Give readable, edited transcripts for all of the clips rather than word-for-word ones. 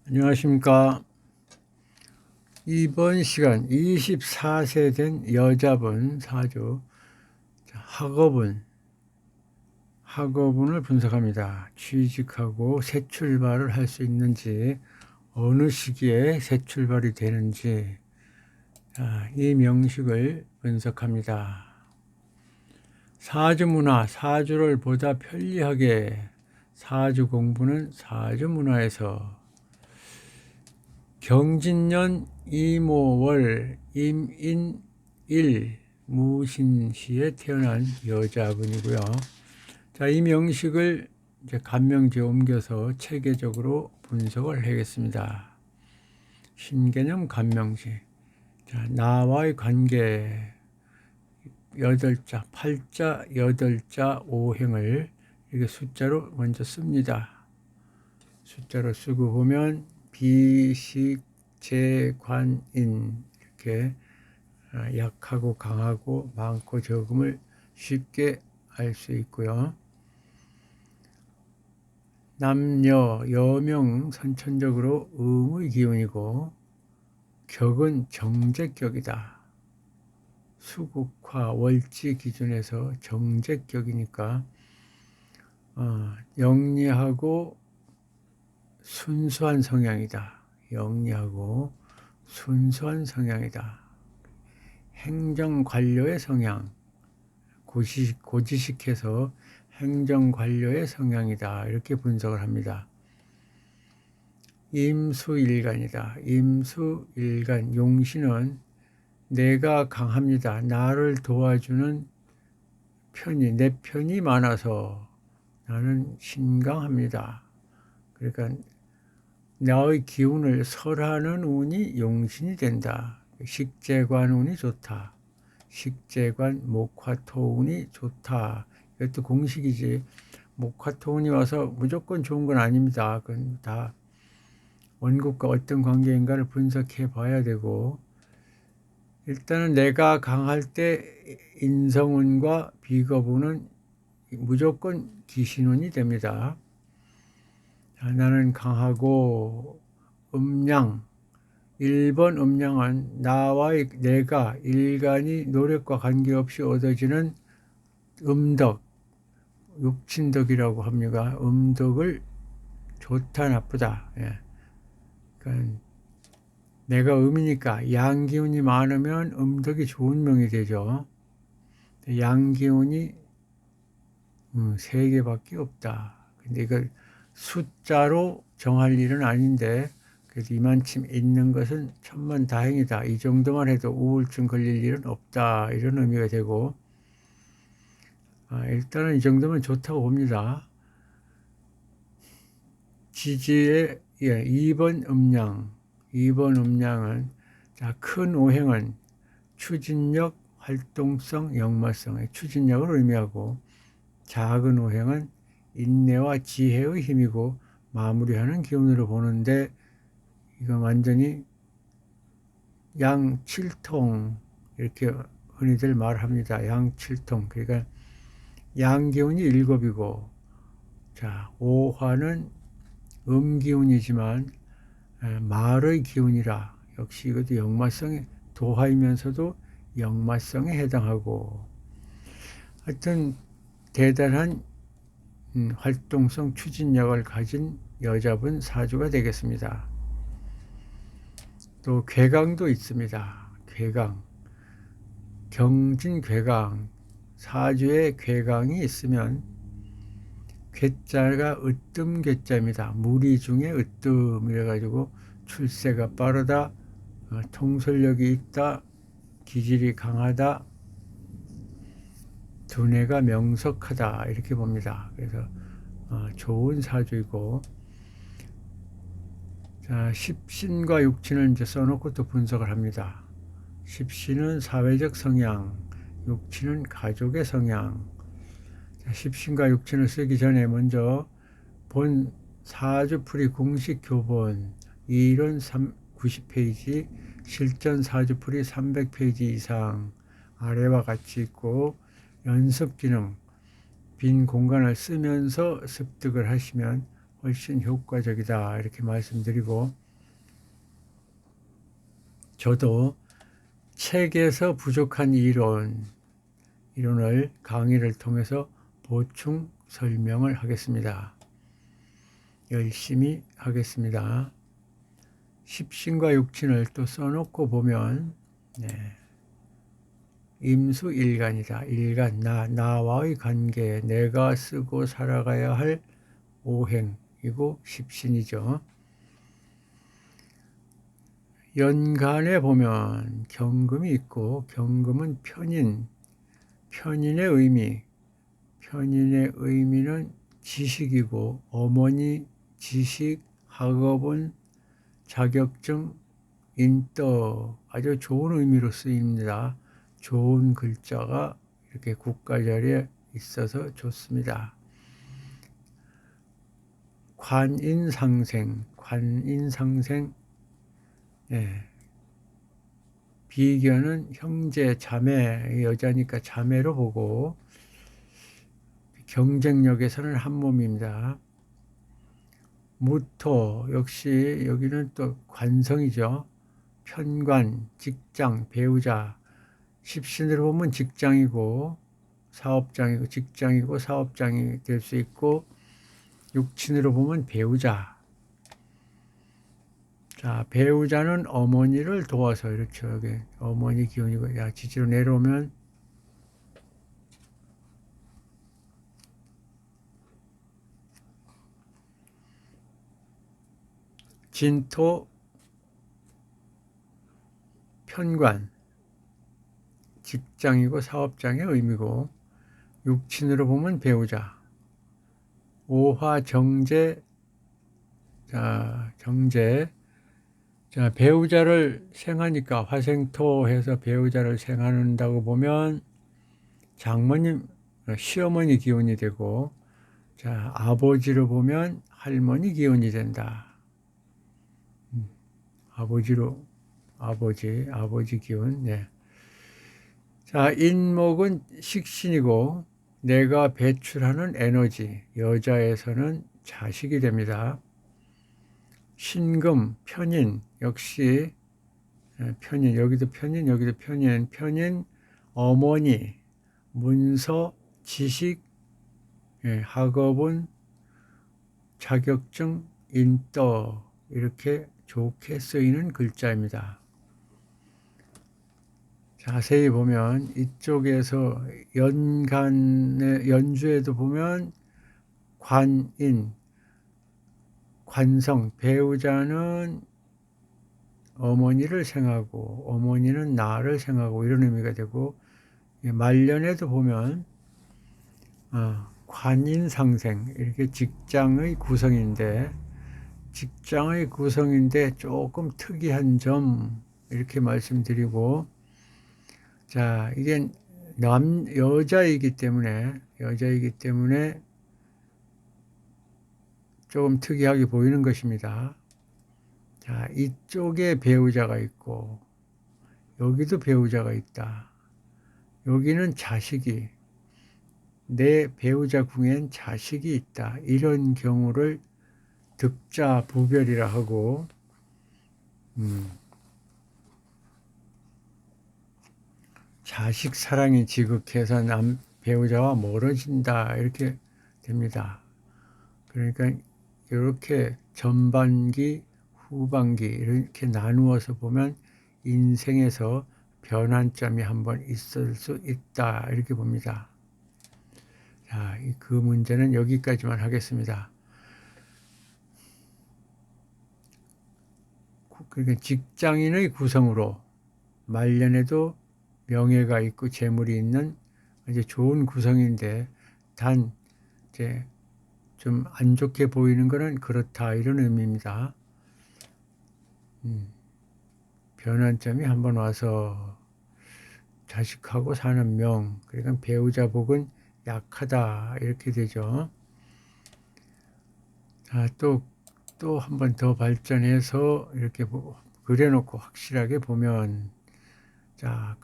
안녕하십니까. 이번 시간 24세 된 여자분 사주 학업운을 분석합니다. 취직하고 새 출발을 할 수 있는지, 어느 시기에 새 출발이 되는지, 이 명식을 분석합니다. 사주문화, 사주를 보다 편리하게, 사주 공부는 사주문화에서. 경진년 이모월 임인일 무신시에 태어난 여자분이고요. 자, 이 명식을 이제 간명지에 옮겨서 체계적으로 분석을 하겠습니다. 신개념 간명지. 자, 나와의 관계 8자, 8자, 8자, 5행을 이렇게 숫자로 먼저 씁니다. 숫자로 쓰고 보면 비식재관인, 이렇게 약하고 강하고 많고 적음을 쉽게 알 수 있고요. 남녀, 여명 선천적으로 음의 기운이고, 격은 정제격이다. 수국화 월지 기준에서 정제격이니까 영리하고 순수한 성향이다. 영리하고 순수한 성향이다. 행정관료의 성향, 고지식해서 행정관료의 성향이다. 이렇게 분석을 합니다. 임수일간이다. 임수일간, 용신은 내가 강합니다. 나를 도와주는 내 편이 많아서 나는 신강합니다. 그러니까 나의 기운을 설하는 운이 용신이 된다. 식재관 운이 좋다. 식재관 목화토 운이 좋다. 이것도 공식이지. 목화토 운이 와서 무조건 좋은 건 아닙니다. 그건 다 원국과 어떤 관계인가를 분석해 봐야 되고, 일단은 내가 강할 때 인성운과 비겁운은 무조건 기신운이 됩니다. 나는 강하고 음양, 1번 음양은 내가 일간이 노력과 관계없이 얻어지는 음덕, 육친덕이라고 합니다. 음덕을 좋다 나쁘다. 예. 그러니까 내가 음이니까 양기운이 많으면 음덕이 좋은 명이 되죠. 양기운이 3개밖에 없다. 근데 이걸 숫자로 정할 일은 아닌데, 그래도 이만큼 있는 것은 천만다행이다. 이 정도만 해도 우울증 걸릴 일은 없다. 이런 의미가 되고, 일단은 이 정도면 좋다고 봅니다. 지지의 2번 음양, 2번 음양은, 자, 큰 오행은 추진력, 활동성, 역마성의 추진력을 의미하고, 작은 오행은 인내와 지혜의 힘이고 마무리하는 기운으로 보는데, 이건 완전히 양칠통, 이렇게 흔히들 말합니다. 양칠통. 그러니까 양기운이 7이고, 자, 오화는 음기운이지만 말의 기운이라, 역시 이것도 역마성에, 도화이면서도 역마성에 해당하고, 하여튼 대단한 활동성 추진력을 가진 여자분 사주가 되겠습니다. 또 괴강도 있습니다. 괴강, 경진괴강, 사주에 괴강이 있으면 괴자가 으뜸괴자입니다. 무리 중에 으뜸 이래가지고 출세가 빠르다, 통솔력이 있다, 기질이 강하다, 두뇌가 명석하다, 이렇게 봅니다. 그래서 좋은 사주이고, 자, 십신과 육신을 이제 써놓고 또 분석을 합니다. 십신은 사회적 성향, 육신은 가족의 성향. 자, 십신과 육신을 쓰기 전에 먼저 본 사주풀이 공식 교본 이론 90페이지, 실전 사주풀이 300페이지 이상 아래와 같이 있고, 연습 기능, 빈 공간을 쓰면서 습득을 하시면 훨씬 효과적이다 이렇게 말씀드리고, 저도 책에서 부족한 이론을 강의를 통해서 보충 설명을 하겠습니다. 열심히 하겠습니다. 십신과 육신을 또 써놓고 보면, 네, 임수일간이다. 일간, 나와의 관계, 내가 쓰고 살아가야 할 오행이고 십신이죠. 연간에 보면 경금이 있고, 경금은 편인의 의미는 지식이고, 어머니, 지식, 학업은 자격증, 인덕, 아주 좋은 의미로 쓰입니다. 좋은 글자가 이렇게 국가 자리에 있어서 좋습니다. 관인상생, 예. 비견은 형제, 자매, 여자니까 자매로 보고, 경쟁력에서는 한 몸입니다. 무토, 역시 여기는 또 관성이죠. 편관, 직장, 배우자. 십신으로 보면 직장이고 사업장이 될 수 있고, 육친으로 보면 배우자. 자, 배우자는 어머니를 도와서, 이렇죠. 여기 어머니 기운이고, 야, 지지로 내려오면 진토, 편관, 직장이고 사업장의 의미고, 육친으로 보면 배우자. 오화 정제, 정제. 자, 배우자를 생하니까 화생토 해서 배우자를 생한다고 보면 장모님, 시어머니 기운이 되고, 자, 아버지로 보면 할머니 기운이 된다. 아버지 기운. 네. 자, 인목은 식신이고, 내가 배출하는 에너지, 여자에서는 자식이 됩니다. 신금, 편인, 역시 편인, 여기도 편인, 어머니, 문서, 지식, 학업은 자격증, 인덕, 이렇게 좋게 쓰이는 글자입니다. 자세히 보면 이쪽에서 연주에도 보면 관인, 관성, 배우자는 어머니를 생하고 어머니는 나를 생하고 이런 의미가 되고, 말년에도 보면 관인상생, 이렇게 직장의 구성인데 조금 특이한 점 이렇게 말씀드리고, 자, 이게 여자이기 때문에 조금 특이하게 보이는 것입니다. 자, 이쪽에 배우자가 있고 여기도 배우자가 있다. 여기는 내 배우자 궁엔 자식이 있다. 이런 경우를 득자부별이라 하고, 자식 사랑이 지극해서 배우자와 멀어진다 이렇게 됩니다. 그러니까 이렇게 전반기, 후반기 이렇게 나누어서 보면 인생에서 변환점이 한번 있을 수 있다 이렇게 봅니다. 자, 그 문제는 여기까지만 하겠습니다. 그러니까 직장인의 구성으로 말년에도 명예가 있고 재물이 있는 이제 좋은 구성인데, 단 이제 좀 안 좋게 보이는 것은 그렇다 이런 의미입니다. 변환점이 한번 와서 자식하고 사는 명, 그러니까 배우자 복은 약하다 이렇게 되죠. 자, 또 한 번 더 발전해서 이렇게 그려놓고 확실하게 보면, 자,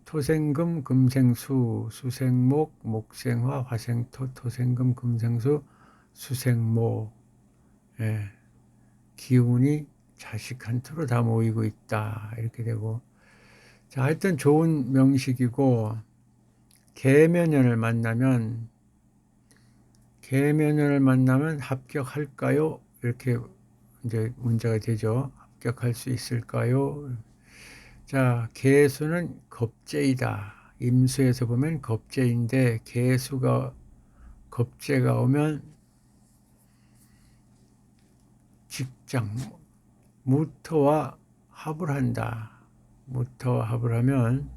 토생금, 금생수, 수생목, 목생화, 화생토, 토생금, 금생수, 수생목. 예, 기운이 자식한테로 다 모이고 있다. 이렇게 되고. 자, 하여튼 좋은 명식이고, 계면연을 만나면 합격할까요? 이렇게 이제 문제가 되죠. 합격할 수 있을까요? 자, 계수는 겁재이다. 임수에서 보면 겁재인데, 겁재가 오면 직장, 무토와 합을 한다. 무토와 합을 하면,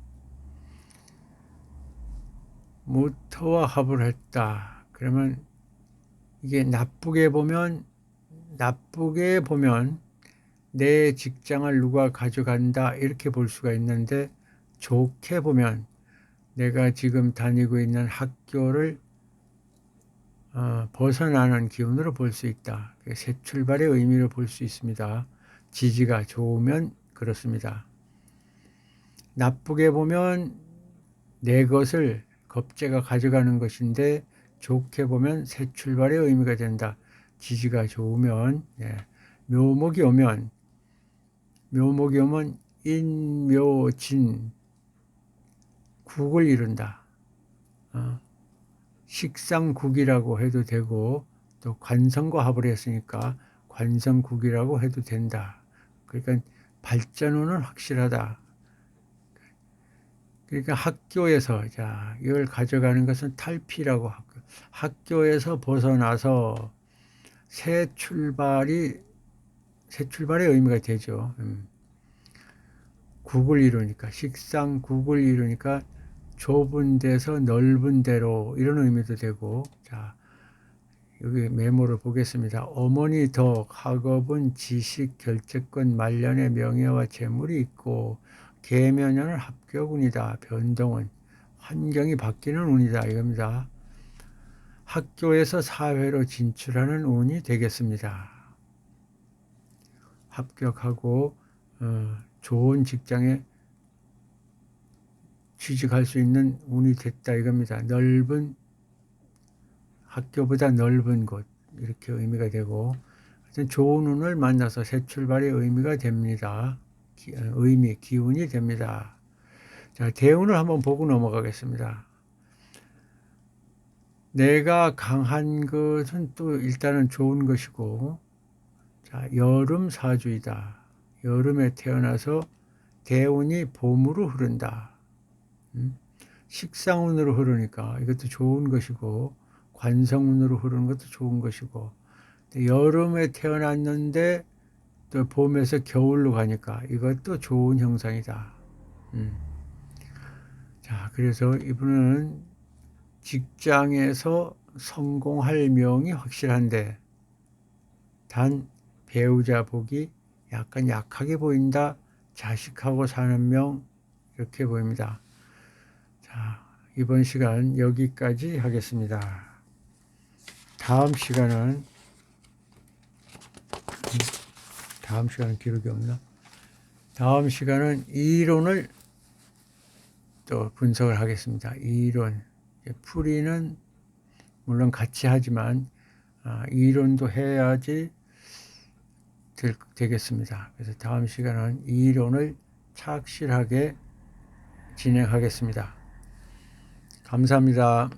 무토와 합을 했다. 그러면 이게 나쁘게 보면 내 직장을 누가 가져간다 이렇게 볼 수가 있는데, 좋게 보면 내가 지금 다니고 있는 학교를 벗어나는 기운으로 볼 수 있다. 새 출발의 의미로 볼 수 있습니다. 지지가 좋으면 그렇습니다. 나쁘게 보면 내 것을 겁재가 가져가는 것인데, 좋게 보면 새 출발의 의미가 된다. 지지가 좋으면, 예. 묘목이 오면 인묘진 국을 이룬다. 식상국이라고 해도 되고, 또 관성과 합을 했으니까 관성국이라고 해도 된다. 그러니까 발전운은 확실하다. 그러니까 학교에서, 자, 이걸 가져가는 것은 탈피라고 학교에서 벗어나서 새 출발의 의미가 되죠. 국을 이루니까, 식상국을 이루니까 좁은 데서 넓은 데로, 이런 의미도 되고. 자, 여기 메모를 보겠습니다. 어머니 덕 학업은 지식 결재권 말년의 명예와 재물이 있고, 계면연은 합격운이다. 변동은 환경이 바뀌는 운이다. 이겁니다. 학교에서 사회로 진출하는 운이 되겠습니다. 합격하고 좋은 직장에 취직할 수 있는 운이 됐다. 이겁니다. 학교보다 넓은 곳, 이렇게 의미가 되고, 하여튼 좋은 운을 만나서 새 출발의 의미가 됩니다. 기운이 됩니다. 자, 대운을 한번 보고 넘어가겠습니다. 내가 강한 것은 또 일단은 좋은 것이고, 자, 여름 사주이다. 여름에 태어나서 대운이 봄으로 흐른다. 식상운으로 흐르니까 이것도 좋은 것이고, 관성운으로 흐르는 것도 좋은 것이고, 여름에 태어났는데 또 봄에서 겨울로 가니까 이것도 좋은 형상이다. 자, 그래서 이분은 직장에서 성공할 명이 확실한데, 단 배우자 복이 약간 약하게 보인다. 자식하고 사는 명, 이렇게 보입니다. 자, 이번 시간 여기까지 하겠습니다. 다음 시간은 기록이 없나? 다음 시간은 이론을 또 분석을 하겠습니다. 이론. 풀이는 물론 같이 하지만 이론도 해야지 되겠습니다. 그래서 다음 시간은 이론을 착실하게 진행하겠습니다. 감사합니다.